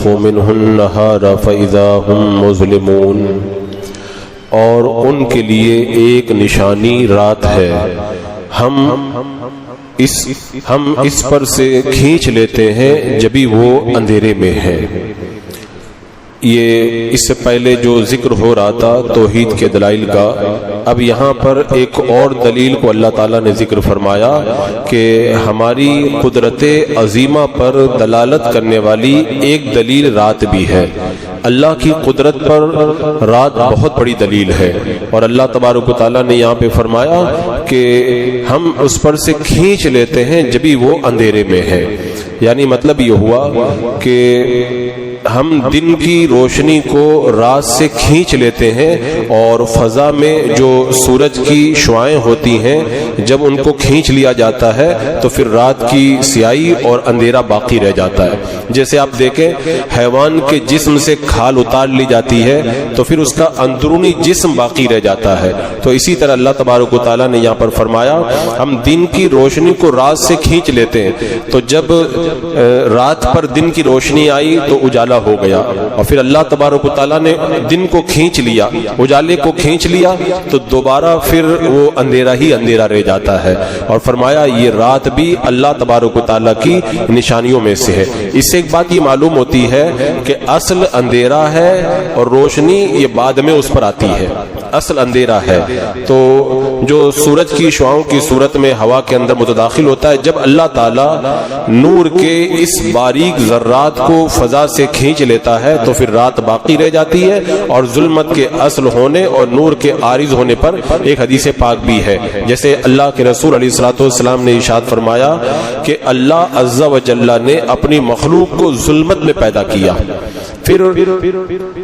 وَسَلَخُوا مِنْهُ النَّهَارَ فَإِذَا هُمْ مُظْلِمُونَ، اور ان کے لیے ایک نشانی رات ہے، ہم اس پر سے کھینچ لیتے ہیں جبھی وہ اندھیرے میں ہے۔ یہ اس سے پہلے جو ذکر ہو رہا تھا توحید کے دلائل کا، اب یہاں پر ایک اور دلیل کو اللہ تعالیٰ نے ذکر فرمایا کہ ہماری قدرت عظیمہ پر دلالت کرنے والی ایک دلیل رات بھی ہے۔ اللہ کی قدرت پر رات بہت بڑی دلیل ہے، اور اللہ تبارک و تعالیٰ نے یہاں پہ فرمایا کہ ہم اس پر سے کھینچ لیتے ہیں جبھی وہ اندھیرے میں ہے۔ یعنی مطلب یہ ہوا کہ ہم دن کی روشنی کو رات سے کھینچ لیتے ہیں، اور فضا میں جو سورج کی شعاعیں ہوتی ہیں جب ان کو کھینچ لیا جاتا ہے تو پھر رات کی سیاہی اور اندھیرا باقی رہ جاتا ہے۔ جیسے آپ دیکھیں حیوان کے جسم سے کھال اتار لی جاتی ہے تو پھر اس کا اندرونی جسم باقی رہ جاتا ہے، تو اسی طرح اللہ تبارک و تعالیٰ نے یہاں پر فرمایا ہم دن کی روشنی کو رات سے کھینچ لیتے ہیں، تو جب رات پر دن کی روشنی آئی تو اجالا ہو گیا، اور پھر اللہ تبارک و تعالیٰ نے دن کو کھینچ لیا، اجالے کو کھینچ لیا تو دوبارہ پھر وہ اندھیرا ہی اندھیرا رہ جاتا ہے، اور فرمایا یہ رات بھی اللہ تبارک و تعالیٰ کی نشانیوں میں سے ہے۔ اس سے ایک بات یہ معلوم ہوتی ہے کہ اصل اندھیرا ہے اور روشنی یہ بعد میں اس پر آتی ہے، اصل اندھیرا ہے تو جو سورج کی شعاؤں کی صورت میں ہوا کے اندر متداخل ہوتا ہے، جب اللہ تعالیٰ نور کے اس باریک ذرات کو فضا سے کھینچ لیتا ہے تو پھر رات باقی رہ جاتی ہے، اور ظلمت کے اصل ہونے اور نور کے عارض ہونے پر ایک حدیث پاک بھی ہے، جیسے اللہ کے رسول علیہ الصلوۃ والسلام نے ارشاد فرمایا کہ اللہ عز و جل نے اپنی مخلوق کو ظلمت میں پیدا کیا، پھر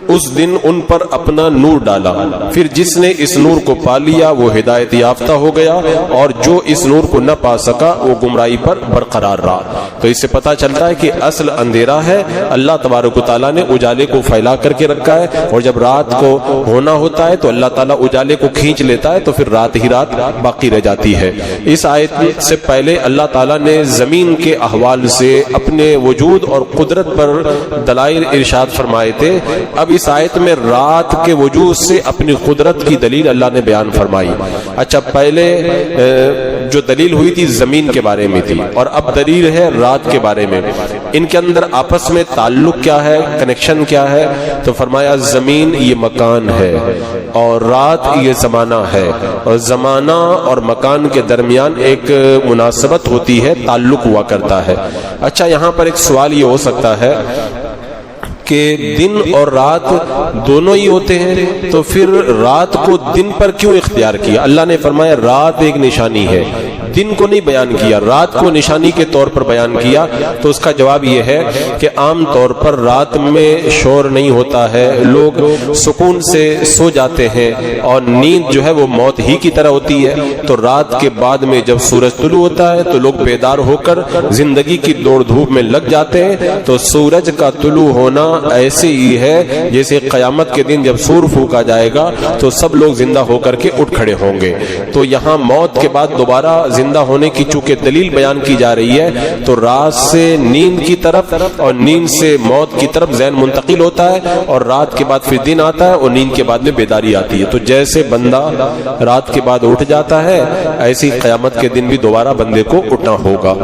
اس دن ان پر اپنا نور ڈالا، پھر جس نے اس نور کو پا لیا وہ ہدایت یافتہ ہو گیا، اور جو اس نور کو نہ پا سکا وہ گمراہی پر برقرار رہا۔ تو اس سے پتہ چلتا ہے کہ اصل اندھیرا ہے، اللہ تبارک و تعالیٰ نے اجالے کو پھیلا کر کے رکھا ہے، اور جب رات کو ہونا ہوتا ہے تو اللہ تعالیٰ اجالے کو کھینچ لیتا ہے تو پھر رات ہی رات باقی رہ جاتی ہے۔ اس آیت سے پہلے اللہ تعالیٰ نے زمین کے احوال سے اپنے وجود اور قدرت پر دلائل ارشاد فرمائے تھے، اب اس آیت میں رات کے وجود سے اپنی قدرت کی دلیل اللہ نے بیان فرمائی۔ اچھا، پہلے جو دلیل ہوئی تھی زمین کے بارے میں تھی، اور اب دلیل ہے رات کے بارے میں۔ ان کے اندر آپس میں تعلق کیا ہے، کنیکشن کیا ہے؟ تو فرمایا زمین یہ مکان ہے اور رات یہ زمانہ ہے، اور زمانہ اور مکان کے درمیان ایک مناسبت ہوتی ہے، تعلق ہوا کرتا ہے۔ اچھا، یہاں پر ایک سوال یہ ہو سکتا ہے کہ دن اور رات دونوں ہی ہوتے ہیں، تو پھر رات کو دن پر کیوں اختیار کیا؟ اللہ نے فرمایا رات ایک نشانی ہے، دن کو نہیں بیان کیا، رات کو نشانی کے طور پر بیان کیا۔ تو اس کا جواب یہ ہے کہ عام طور پر رات میں شور نہیں ہوتا ہے، لوگ سکون سے سو جاتے ہیں، اور نیند جو ہے وہ موت ہی کی طرح ہوتی ہے۔ تو رات کے بعد میں جب سورج طلوع ہوتا ہے تو لوگ بیدار ہو کر زندگی کی دوڑ دھوپ میں لگ جاتے ہیں۔ تو سورج کا طلوع ہونا ایسے ہی ہے جیسے قیامت کے دن جب سور پھونکا جائے گا تو سب لوگ زندہ ہو کر کے اٹھ کھڑے ہوں گے۔ تو یہاں موت کے بعد دوبارہ زندہ ہونے کی چونکہ دلیل بیان کی جا رہی ہے، تو رات سے نیند کی طرف اور نیند سے موت کی طرف ذہن منتقل ہوتا ہے، اور رات کے بعد پھر دن آتا ہے اور نیند کے بعد میں بیداری آتی ہے۔ تو جیسے بندہ رات کے بعد اٹھ جاتا ہے، ایسی قیامت کے دن بھی دوبارہ بندے کو اٹھنا ہوگا۔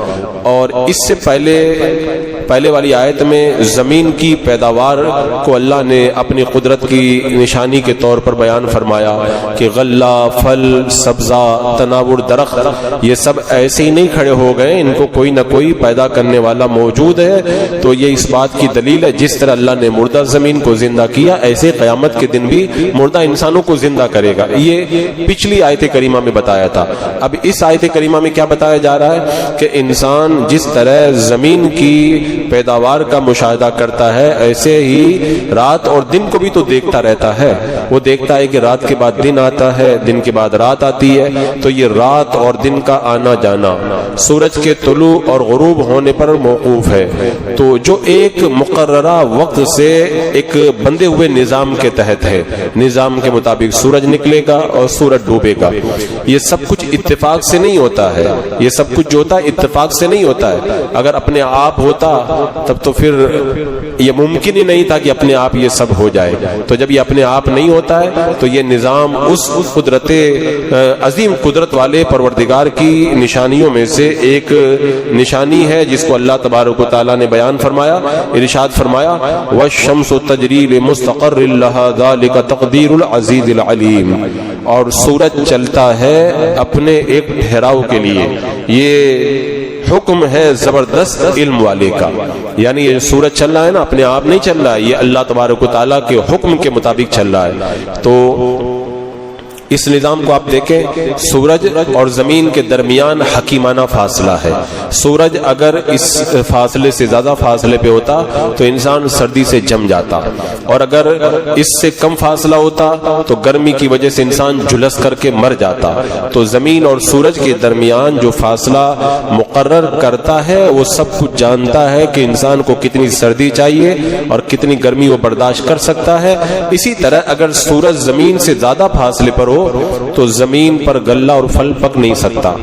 اور اس سے پہلے والی آیت میں زمین کی پیداوار کو اللہ نے اپنی قدرت کی نشانی کے طور پر بیان فرمایا کہ غلہ، پھل، سبزہ، تناور، درخت یہ سب ایسے ہی نہیں کھڑے ہو گئے، ان کو کوئی نہ کوئی پیدا کرنے والا موجود ہے۔ تو یہ اس بات کی دلیل ہے جس طرح اللہ نے مردہ زمین کو زندہ کیا، ایسے قیامت کے دن بھی مردہ انسانوں کو زندہ کرے گا۔ یہ پچھلی آیت کریمہ میں بتایا تھا۔ اب اس آیت کریمہ میں کیا بتایا جا رہا ہے کہ انسان جس طرح زمین کی پیداوار کا مشاہدہ کرتا ہے، ایسے ہی رات اور دن کو بھی تو دیکھتا رہتا ہے۔ وہ دیکھتا ہے کہ رات کے بعد دن آتا ہے، دن کے بعد رات آتی ہے، تو یہ رات اور دن کا آنا جانا سورج کے طلوع اور غروب ہونے پر موقوف ہے۔ تو جو ایک مقررہ وقت سے ایک بندے ہوئے نظام کے تحت ہے، نظام کے مطابق سورج نکلے گا اور سورج ڈوبے گا۔ یہ سب کچھ اتفاق سے نہیں ہوتا ہے، یہ سب کچھ جو ہوتا ہے اتفاق سے نہیں ہوتا ہے۔ اگر اپنے آپ ہوتا تب تو پھر یہ ممکن ہی نہیں تھا کہ اپنے آپ یہ سب ہو جائے۔ تو جب یہ اپنے آپ نہیں ہوتا ہے تو یہ نظام اس قدرت عظیم قدرت والے پروردگار کی نشانیوں میں سے ایک نشانی ہے، جس کو اللہ تبارک و تعالیٰ نے بیان فرمایا، ارشاد فرمایا وَالشَّمْسُ تَجْرِي لِمُسْتَقَرٍّ لَهَا ذَلِكَ تَقْدِيرُ الْعَزِيزِ الْعَلِيمِ، اور سورج چلتا ہے اپنے ایک ٹھہراؤ کے لیے، یہ حکم ہے زبردست علم والے کا۔ یعنی یہ سورج چل رہا ہے نا، اپنے آپ نہیں چل رہا ہے، یہ اللہ تبارک و تعالیٰ کے حکم کے مطابق چل رہا ہے۔ تو اس نظام کو آپ دیکھیں، سورج اور زمین کے درمیان حکیمانہ فاصلہ ہے۔ سورج اگر اس فاصلے سے زیادہ فاصلے پہ ہوتا تو انسان سردی سے جم جاتا، اور اگر اس سے کم فاصلہ ہوتا تو گرمی کی وجہ سے انسان جھلس کر کے مر جاتا۔ تو زمین اور سورج کے درمیان جو فاصلہ مقرر کرتا ہے وہ سب کچھ جانتا ہے کہ انسان کو کتنی سردی چاہیے اور کتنی گرمی وہ برداشت کر سکتا ہے۔ اسی طرح اگر سورج زمین سے زیادہ فاصلے پر ہو تو زمین پر غلہ اور پھل پک نہیں سکتا،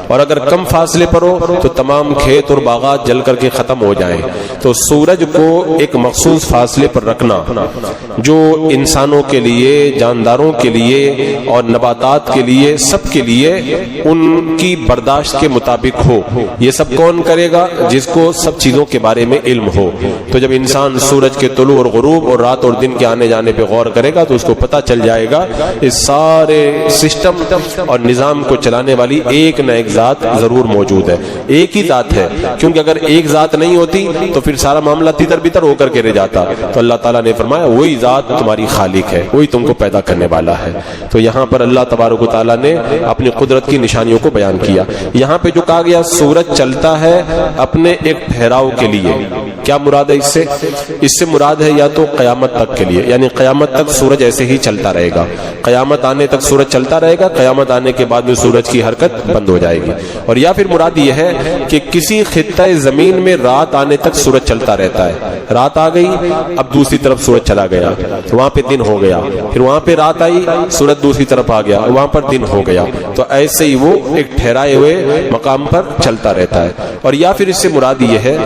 اور اگر کم فاصلے پر ہو تو تمام کھیت اور باغات جل کر کے ختم ہو جائیں۔ تو سورج کو ایک مخصوص فاصلے پر رکھنا جو انسانوں کے لیے، جانداروں کے لیے اور نباتات کے لیے، سب کے لیے ان کی برداشت کے مطابق ہو، یہ سب کون کرے گا؟ جس کو سب چیزوں کے بارے میں علم ہو۔ تو جب انسان سورج کے طلوع اور غروب اور رات اور دن کے آنے جانے پہ غور کرے گا تو اس کو پتہ چل جائے گا اس سارے سسٹم اور نظام کو چلانے والی ایک نہ ایک ذات ضرور موجود ہے، ایک ہی ذات ہے، کیونکہ اگر ایک ذات نہیں ہوتی تو پھر سارا معاملہ تیتر بیتر ہو کر کے رہ جاتا۔ تو اللہ تعالیٰ نے فرمایا وہی ذات تمہاری خالق ہے، وہی تم کو پیدا کرنے والا ہے۔ تو یہاں پر اللہ تبارک و تعالیٰ نے اپنی قدرت کی نشانیوں کو بیان کیا۔ یہاں پہ جو کہا گیا سورج چلتا ہے اپنے ایک ٹھہراؤ کے لیے، کیا مراد ہے اس سے؟ اس سے مراد ہے یا تو قیامت تک کے لیے، یعنی قیامت تک سورج ایسے ہی چلتا رہے گا، قیامت آنے تک سورج چلتا رہے گا، قیامت آنے کے بعد میں سورج کی حرکت بند ہو جائے گی۔ اور یا پھر مراد یہ ہے کہ کسی خطہ زمین میں رات آنے تک سورج چلتا رہتا ہے، رات آ گئی اب دوسری طرف سورج چلا گیا، وہاں پہ دن ہو گیا، پھر وہاں پہ رات آئی سورج دوسری طرف آ گیا، وہاں پر دن ہو گیا۔ تو ایسے ہی وہ ایک ٹھہرائے ہوئے مقام پر چلتا رہتا ہے۔ اور یا پھر اس سے مراد یہ ہے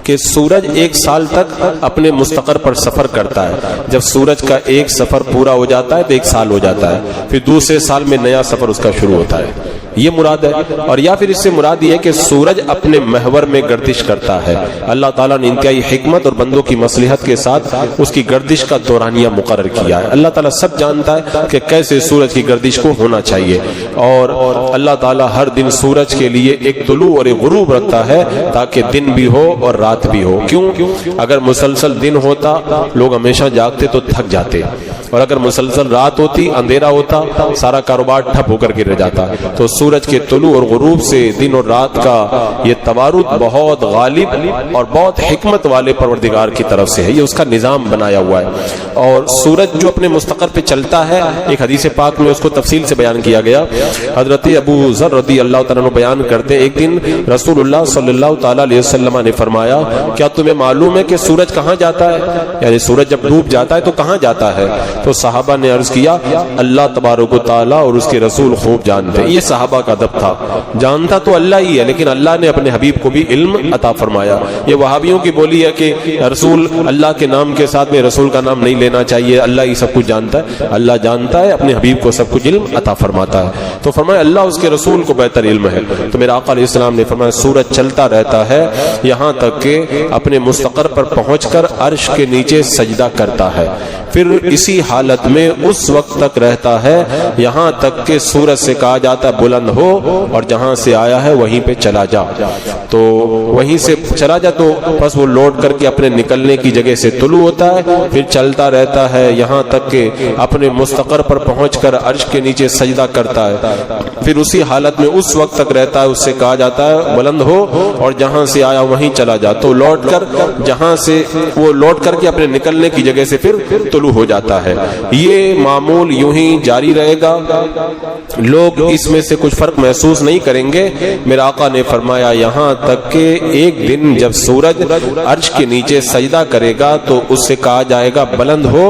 کہ سورج ایک سال تک اپنے مستقر پر سفر کرتا ہے، جب سورج کا ایک سفر پورا ہو جاتا ہے تو ایک سال ہو جاتا ہے، پھر دوسرے سال میں نیا سفر اس کا شروع ہوتا ہے، یہ مراد ہے۔ اور یا پھر اس سے مراد یہ ہے کہ سورج اپنے محور میں گردش کرتا ہے، اللہ تعالیٰ نے انتہائی حکمت اور بندوں کی مصلحت کے ساتھ اس کی گردش کا دورانیہ مقرر کیا ہے۔ اللہ تعالیٰ سب جانتا ہے کہ کیسے سورج کی گردش کو ہونا چاہیے، اور اللہ تعالیٰ ہر دن سورج کے لیے ایک طلوع اور ایک غروب رکھتا ہے تاکہ دن بھی ہو اور رات بھی ہو۔ کیوں؟ اگر مسلسل دن ہوتا لوگ ہمیشہ جاگتے تو تھک جاتے، اور اگر مسلسل رات ہوتی اندھیرا ہوتا سارا کاروبار ٹھپ ہو کر کے رہ جاتا۔ تو سورج کے طلوع اور غروب سے دن اور رات کا یہ توارد بہت غالب اور بہت حکمت والے پروردگار کی طرف سے ہے، یہ اس کا نظام بنایا ہوا ہے۔ اور سورج جو اپنے مستقر پہ چلتا ہے، ایک حدیث پاک میں اس کو تفصیل سے بیان کیا گیا۔ حضرت ابو ذر رضی اللہ تعالیٰ عنہ بیان کرتے ایک دن رسول اللہ صلی اللہ تعالیٰ علیہ وسلم نے فرمایا کیا تمہیں معلوم ہے کہ سورج کہاں جاتا ہے؟ یعنی سورج جب ڈوب جاتا ہے تو کہاں جاتا ہے؟ تو صحابہ نے عرض کیا اللہ تبارک و تعالیٰ اور اس کے رسول خوب جانتے ہیں۔ یہ صحابہ کا ادب تھا، جانتا تو اللہ ہی ہے لیکن اللہ نے اپنے حبیب کو بھی علم عطا فرمایا۔ یہ وہابیوں کی بولی ہے کہ رسول اللہ کے نام کے ساتھ میں رسول کا نام نہیں لینا چاہیے، اللہ ہی سب کچھ جانتا ہے۔ اللہ جانتا ہے، اپنے حبیب کو سب کچھ علم عطا فرماتا ہے۔ تو فرمایا اللہ اس کے رسول کو بہتر علم ہے۔ تو میرا آقا علیہ السلام نے فرمایا سورج چلتا رہتا ہے یہاں تک کہ اپنے مستقر پر پہنچ کر عرش کے نیچے سجدہ کرتا ہے، پھر اسی حالت میں اس وقت تک رہتا ہے یہاں تک کہ سورج سے کہا جاتا ہے بلند ہو اور جہاں سے آیا ہے وہیں پہ چلا جا۔ تو وہیں سے چلا جا تو بس وہ لوٹ کر کے اپنے نکلنے کی جگہ سے طلوع ہوتا ہے، پھر چلتا رہتا ہے یہاں تک کہ اپنے مستقر پر پہنچ کر عرش کے نیچے سجدہ کرتا ہے، پھر اسی حالت میں اس وقت تک رہتا ہے، اس سے کہا جاتا ہے بلند ہو اور جہاں سے آیا وہیں چلا جا۔ تو لوٹ کر جہاں سے وہ لوٹ کر کے اپنے نکلنے کی جگہ سے پھر طلوع طلوع ہو جاتا ہے۔ یہ معمول یوں ہی جاری رہے گا، لوگ اس میں سے کچھ فرق محسوس نہیں کریں گے۔ میرے آقا نے فرمایا یہاں تک کہ ایک دن جب سورج عرش کے نیچے سجدہ کرے گا تو اس سے کہا جائے گا بلند ہو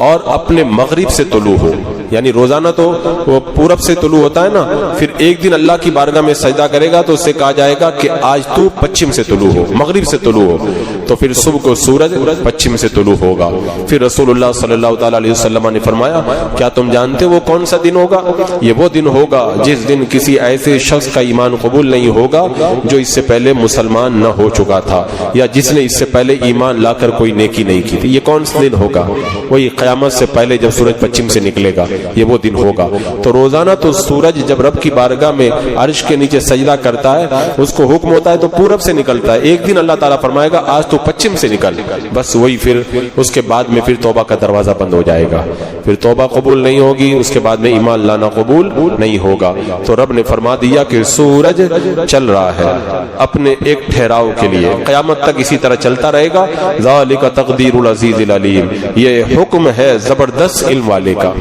اور اپنے مغرب سے طلوع ہو، یعنی روزانہ تو وہ پورب سے طلوع ہوتا ہے نا، پھر ایک دن اللہ کی بارگاہ میں سجدہ کرے گا تو اس سے کہا جائے گا کہ آج تو پچھم سے طلوع ہو، مغرب سے طلوع ہو، تو پھر صبح کو سورج پچھم سے طلوع ہوگا۔ پھر رسول اللہ صلی اللہ تعالی علیہ وسلم نے فرمایا کیا تم جانتے وہ کون سا دن ہوگا؟ یہ وہ دن ہوگا جس دن کسی ایسے شخص کا ایمان قبول نہیں ہوگا جو اس سے پہلے مسلمان نہ ہو چکا تھا یا جس نے اس سے پہلے ایمان لا کر کوئی نیکی نہیں کی تھی۔ یہ کون سا دن ہوگا؟ وہی قیامت سے پہلے جب سورج پچھم سے نکلے گا، یہ وہ دن ہوگا۔ تو روزانہ تو سورج جب رب کی بارگاہ میں عرش کے نیچے سجدہ کرتا ہے اس کو حکم ہوتا ہے تو پورب سے نکلتا ہے، ایک دن اللہ تعالیٰ فرمائے گا آج تو پچھم سے نکل، بس وہی پھر اس کے بعد میں پھر توبہ کا دروازہ بند ہو جائے گا، پھر توبہ قبول نہیں ہوگی، اس کے بعد میں ایمان لانا قبول نہیں ہوگا۔ تو رب نے فرما دیا کہ سورج چل رہا ہے اپنے ایک ٹھہراؤ کے لیے، قیامت تک اسی طرح چلتا رہے گا۔ ذالک تقدیر العزیز العلیم، یہ حکم ہے زبردست علم والے کا۔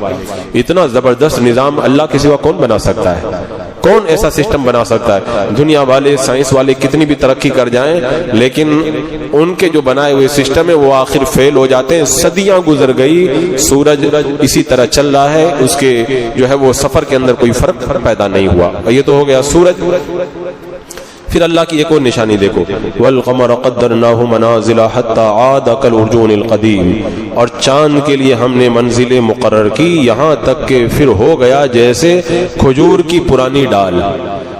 اتنا زبردست نظام اللہ کے سوا کون بنا سکتا ہے؟ کون ایسا سسٹم بنا سکتا ہے؟ دنیا والے سائنس والے کتنی بھی ترقی کر جائیں لیکن ان کے جو بنائے ہوئے سسٹم ہے وہ آخر فیل ہو جاتے ہیں۔ صدیاں گزر گئی، سورج اسی طرح چل رہا ہے، اس کے جو ہے وہ سفر کے اندر کوئی فرق پیدا نہیں ہوا۔ یہ تو ہو گیا سورج۔ پھر اللہ کی ایک اور نشانی دیکھو، والقمر قدرناہ منازل حتی عاد کالعرجون القدیم، اور چاند کے لیے ہم نے منزلیں مقرر کی یہاں تک کہ پھر ہو گیا جیسے کھجور کی پرانی ڈال۔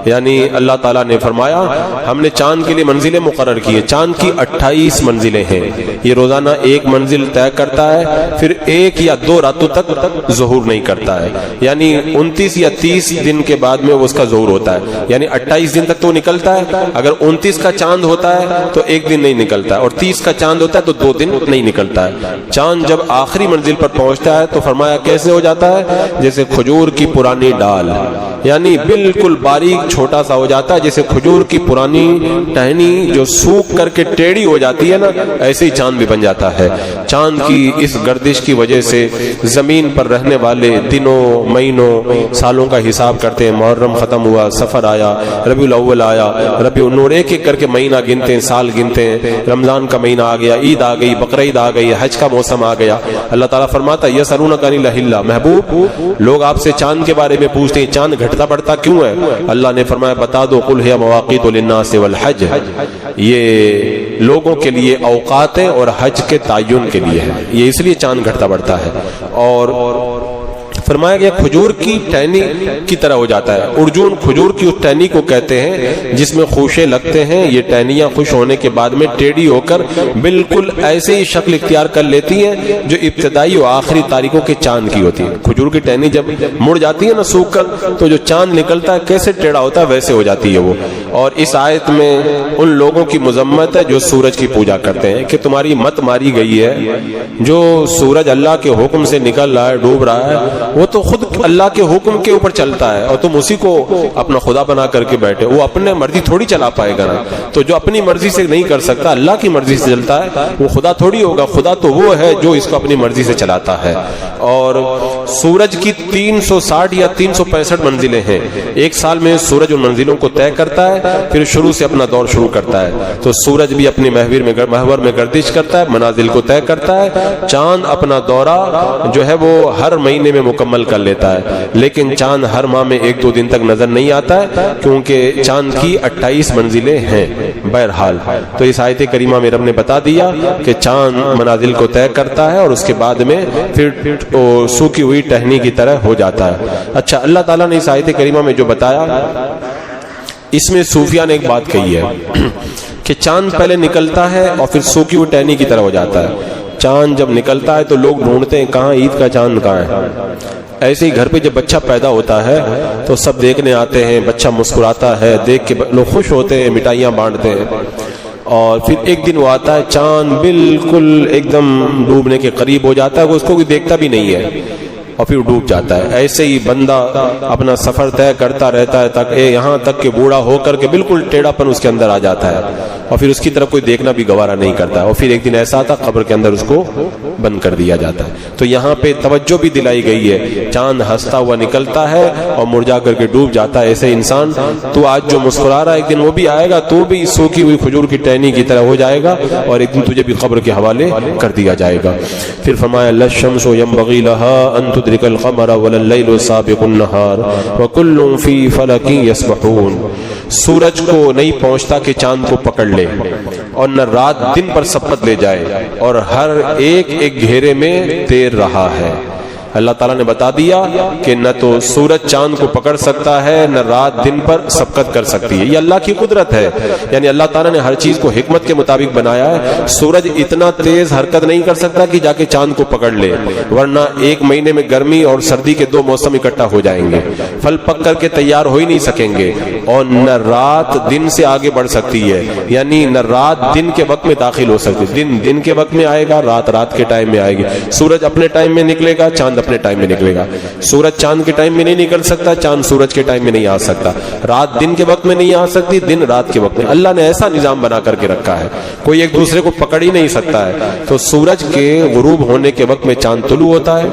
یعنی اللہ تعالیٰ نے فرمایا ہم نے چاند کے لیے منزلیں مقرر کی ہیں، چاند کی 28 منزلیں ہیں، یہ روزانہ ایک منزل طے کرتا ہے، پھر ایک یا دو راتوں تک ظہور نہیں کرتا ہے، یعنی 29 یا 30 دن کے بعد میں اس کا ظہور ہوتا ہے، یعنی 28 دن تک تو نکلتا ہے، اگر 29 کا چاند ہوتا ہے تو ایک دن نہیں نکلتا ہے، اور 30 کا چاند ہوتا ہے تو 2 دن نہیں نکلتا ہے۔ چاند جب آخری منزل پر پہنچتا ہے تو فرمایا کیسے ہو جاتا ہے؟ جیسے کھجور کی پرانی ڈال، یعنی بالکل باریک چھوٹا سا ہو جاتا ہے، جیسے کھجور کی پرانی ٹہنی جو سوکھ کر کے ٹیڑھی ہو جاتی ہے نا، ایسے ہی چاند بھی بن جاتا ہے۔ چاند کی اس گردش کی وجہ سے زمین پر رہنے والے دنوں، مہینوں، سالوں کا حساب کرتے ہیں۔ محرم ختم ہوا، سفر آیا، ربیع الاول آیا، ربیع النور، ایک ایک کر کے مہینہ گنتے ہیں، سال گنتے ہیں، رمضان کا مہینہ آ گیا، عید آ گئی، بقرعید آ گئی، حج کا موسم آ گیا۔ اللہ تعالیٰ فرماتا ہے یسألونک عن الأہلہ، محبوب لوگ آپ سے چاند کے بارے میں پوچھتے ہیں چاند گھٹتا بڑھتا کیوں ہے؟ اللہ نے فرمایا بتا دو قل ہی مواقیت للناس والحج، یہ لوگوں کے لیے اوقات ہیں اور حج کے تعین کے لیے ہے، یہ اس لیے چاند گھٹتا بڑھتا ہے۔ اور فرمایا گیا کھجور کی ٹہنی کی طرح ہو جاتا ہے۔ ارجون کھجور کی اس ٹہنی کو کہتے ہیں جس میں خوشے لگتے ہیں، یہ ٹہنیاں خوش ہونے کے بعد میں ٹیڑھی ہو کر بالکل ایسے ہی شکل اختیار کر لیتی ہیں جو ابتدائی و آخری تاریخوں کے چاند کی ہوتی ہے۔ کھجور کی ٹہنی جب مڑ جاتی ہے نا سوکھ کر تو جو چاند نکلتا ہے کیسے ٹیڑھا ہوتا ہے ویسے ہو جاتی ہے وہ۔ اور اس آیت میں ان لوگوں کی مذمت ہے جو سورج کی پوجا کرتے ہیں کہ تمہاری مت ماری گئی ہے، جو سورج اللہ کے حکم سے نکل رہا ہے، ڈوب رہا ہے، وہ تو خود اللہ کے حکم کے اوپر چلتا ہے اور تم اسی کو اپنا خدا بنا کر کے بیٹھے، وہ اپنے مرضی تھوڑی چلا پائے گا نا، تو جو اپنی مرضی سے نہیں کر سکتا اللہ کی مرضی سے چلتا ہے وہ خدا تھوڑی ہوگا، خدا تو وہ ہے جو اس کو اپنی مرضی سے چلاتا ہے۔ اور سورج کی 360 یا 365 منزلیں ہیں، ایک سال میں سورج ان منزلوں کو طے کرتا ہے، پھر شروع سے اپنا دور شروع کرتا ہے۔ تو سورج بھی اپنے محور میں گردش کرتا ہے، منازل کو طے کرتا ہے، چاند اپنا دورہ جو ہے وہ ہر مہینے میں مکمل کر لیتا ہے، لیکن چاند ہر ماہ میں 1-2 دن تک نظر نہیں آتا ہے کیونکہ چاند کی 28 منزلیں ہیں۔ بہرحال تو اس آیت کریمہ میں رب نے بتا دیا کہ چاند منازل کو طے کرتا ہے اور اس کے بعد میں پھر سوکھی ہوئی ٹہنی کی طرح ہو جاتا ہے۔ اچھا، اللہ تعالیٰ نے اس آیت کریمہ میں جو بتایا اس میں صوفیہ نے ایک بات کہی ہے کہ چاند پہلے نکلتا ہے اور پھر سوکھی ہوئی ٹہنی کی طرح ہو جاتا ہے۔ چاند جب نکلتا ہے تو لوگ ڈھونڈتے ہیں کہاں عید کا چاند کہاں ہے۔ ایسے ہی گھر پہ جب بچہ پیدا ہوتا ہے تو سب دیکھنے آتے ہیں، بچہ مسکراتا ہے، دیکھ کے لوگ خوش ہوتے ہیں، مٹھائیاں بانٹتے ہیں، اور پھر ایک دن وہ آتا ہے چاند بالکل ایک دم ڈوبنے کے قریب ہو جاتا ہے، وہ اس کو کوئی دیکھتا بھی نہیں ہے اور پھر ڈوب جاتا ہے۔ ایسے ہی بندہ اپنا سفر طے کرتا رہتا ہے یہاں تک کہ بوڑھا ہو کر کے بالکل ٹیڑھا پن اس کے اندر آ جاتا ہے اور پھر اس کی طرف کوئی دیکھنا بھی گوارا نہیں کرتا ہے، اور پھر ایک دن ایسا آتا قبر کے اندر اس کو بند کر دیا جاتا ہے۔ تو یہاں پہ توجہ بھی دلائی گئی ہے، چاند ہنستا ہوا نکلتا ہے اور مرجھا کر کے ڈوب جاتا ہے۔ ایسے انسان تو آج جو مسکرا رہا ہے ایک دن وہ بھی آئے گا، تو بھی سوکھی ہوئی کھجور کی ٹہنی کی طرح ہو جائے گا اور ایک دن تجھے بھی قبر کے حوالے کر دیا جائے گا۔ پھر فرمایا لا الشمس ينبغي لها ان تدرك القمر ولا الليل سابق النهار وكل في فلك يسبحون۔ سورج کو نہیں پہنچتا کہ چاند کو پکڑ لے اور نہ رات دن پر سبقت لے جائے، اور ہر ایک ایک گھیرے میں تیر رہا ہے۔ اللہ تعالیٰ نے بتا دیا کہ نہ تو سورج چاند کو پکڑ سکتا ہے، نہ رات دن پر سبقت کر سکتی ہے۔ یہ اللہ کی قدرت ہے، یعنی اللہ تعالیٰ نے ہر چیز کو حکمت کے مطابق بنایا ہے۔ سورج اتنا تیز حرکت نہیں کر سکتا کہ جا کے چاند کو پکڑ لے، ورنہ ایک مہینے میں گرمی اور سردی کے دو موسم اکٹھا ہو جائیں گے، پھل پک کر کے تیار ہو ہی نہیں سکیں گے۔ اور نہ رات دن سے آگے بڑھ سکتی ہے، یعنی نہ رات دن کے وقت میں داخل ہو سکتی، دن دن کے وقت میں آئے گا، رات رات کے ٹائم میں آئے گی۔ سورج اپنے ٹائم میں نکلے گا، چاند اپنے ٹائم میں نکلے گا۔ سورج چاند کے ٹائم میں نہیں نکل سکتا، چاند سورج کے ٹائم میں نہیں آ سکتا، رات دن کے وقت میں نہیں آ سکتی، دن رات کے وقت میں۔ اللہ نے ایسا نظام بنا کر کے رکھا ہے، کوئی ایک دوسرے کو پکڑ ہی نہیں سکتا ہے۔ تو سورج کے غروب ہونے کے وقت میں چاند طلوع ہوتا ہے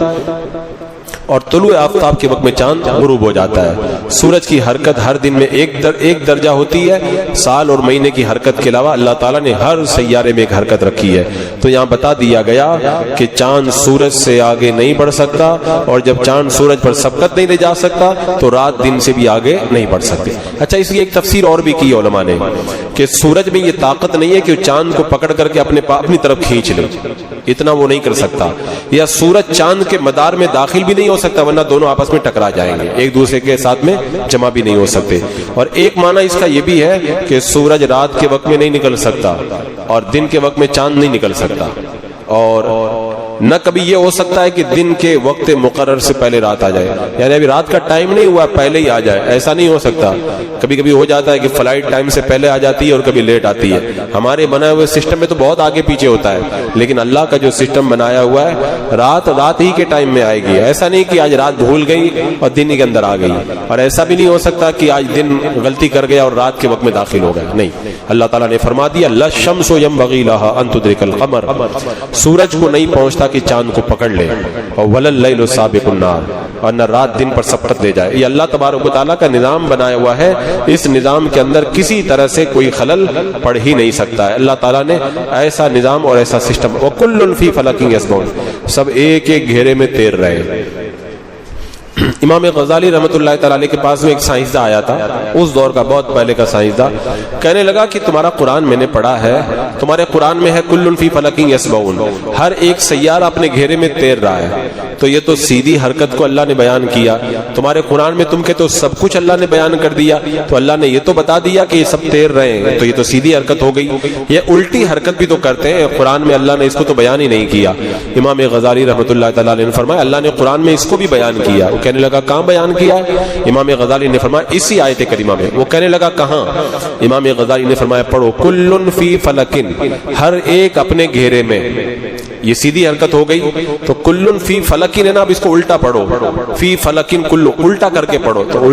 اور طلوع آفتاب کے وقت میں چاند غروب ہو جاتا ہے۔ سورج کی حرکت ہر دن میں ایک درجہ ہوتی ہے، سال اور مہینے کی حرکت کے علاوہ اللہ تعالیٰ نے ہر سیارے میں ایک حرکت رکھی ہے۔ تو یہاں بتا دیا گیا کہ چاند سورج سے آگے نہیں بڑھ سکتا، اور جب چاند سورج پر سبقت نہیں لے جا سکتا تو رات دن سے بھی آگے نہیں بڑھ سکتے۔ اچھا، اس کی ایک تفسیر اور بھی کی علماء نے کہ سورج میں یہ طاقت نہیں ہے کہ چاند کو پکڑ کر کے اپنی طرف کھینچ لے، اتنا وہ نہیں کر سکتا، یا سورج چاند کے مدار میں داخل بھی نہیں ہو سکتا، ورنہ دونوں آپس میں ٹکرا جائیں گے، ایک دوسرے کے ساتھ میں جمع بھی نہیں ہو سکتے۔ اور ایک معنی اس کا یہ بھی ہے کہ سورج رات کے وقت میں نہیں نکل سکتا اور دن کے وقت میں چاند نہیں نکل سکتا، اور نہ کبھی یہ ہو سکتا ہے کہ دن کے وقت مقرر سے پہلے رات آ جائے، یعنی ابھی رات کا ٹائم نہیں ہوا پہلے ہی آ جائے، ایسا نہیں ہو سکتا۔ کبھی کبھی ہو جاتا ہے کہ فلائٹ ٹائم سے پہلے آ جاتی ہے اور کبھی لیٹ آتی ہے، ہمارے بنائے ہوئے سسٹم میں تو بہت آگے پیچھے ہوتا ہے، لیکن اللہ کا جو سسٹم بنایا ہوا ہے رات ہی کے ٹائم میں آئے گی۔ ایسا نہیں کہ آج رات بھول گئی اور دن ہی کے اندر آ گئی، اور ایسا بھی نہیں ہو سکتا کہ آج دن غلطی کر گیا اور رات کے وقت میں داخل ہو گیا، نہیں۔ اللہ تعالیٰ نے فرما دیا لا الشمس ينبغي لها ان تدرك القمر، سورج کو نہیں پہنچتا کہ چاند کو پکڑ لے، اور ولا اللیل سابق النہار، اور نہ رات دن پر سبقت لے جائے۔ یہ اللہ تبارک و تعالیٰ کا نظام بنایا ہوا ہے، اس نظام کے اندر کسی طرح سے کوئی خلل پڑ ہی نہیں سکتا ہے۔ اللہ تعالیٰ نے ایسا نظام اور ایسا سسٹم، وَكُلٌّ فِي فَلَكٍ يَسْبَحُونَ، سب ایک ایک گھیرے میں تیر رہے۔ امام غزالی رحمۃ اللہ تعالی علیہ کے پاس میں ایک سائنسداں آیا تھا، اس دور کا بہت پہلے کا سائنسداں، کہنے لگا کہ تمہارا قرآن میں نے پڑھا ہے، تمہارے قرآن میں ہے کل فی فلک یسبحون، ہر ایک سیارہ اپنے گھیرے میں تیر رہا ہے، تو یہ تو سیدھی حرکت کو اللہ نے بیان کیا، تمہارے قرآن میں تم کہتے ہو سب کچھ اللہ نے بیان کر دیا، تو اللہ نے یہ تو بتا دیا کہ یہ سب تیر رہے ہیں، تو یہ تو سیدھی حرکت ہو گئی، یہ الٹی حرکت بھی تو کرتے ہیں، قرآن میں اللہ نے اس کو تو بیان ہی نہیں کیا۔ امام غزالی رحمۃ اللہ تعالی علیہ نے فرمایا اللہ نے قرآن میں اس کو بھی بیان کیا۔ وہ کہنے لگا کہاں بیان کیا ہے؟ امام غزالی نے فرمایا اسی آیت کریمہ میں۔ وہ کہنے لگا کہاں؟ امام غزالی نے فرمایا پڑھو کل فی فلکن، ہر ایک اپنے گھیرے میں، یہ سیدھی حرکت ہو گئی، تو کل فی فلکن ہے نا، اب اس کو الٹا پڑھو، فی فلکن کل، الٹا کر کے پڑھو، تو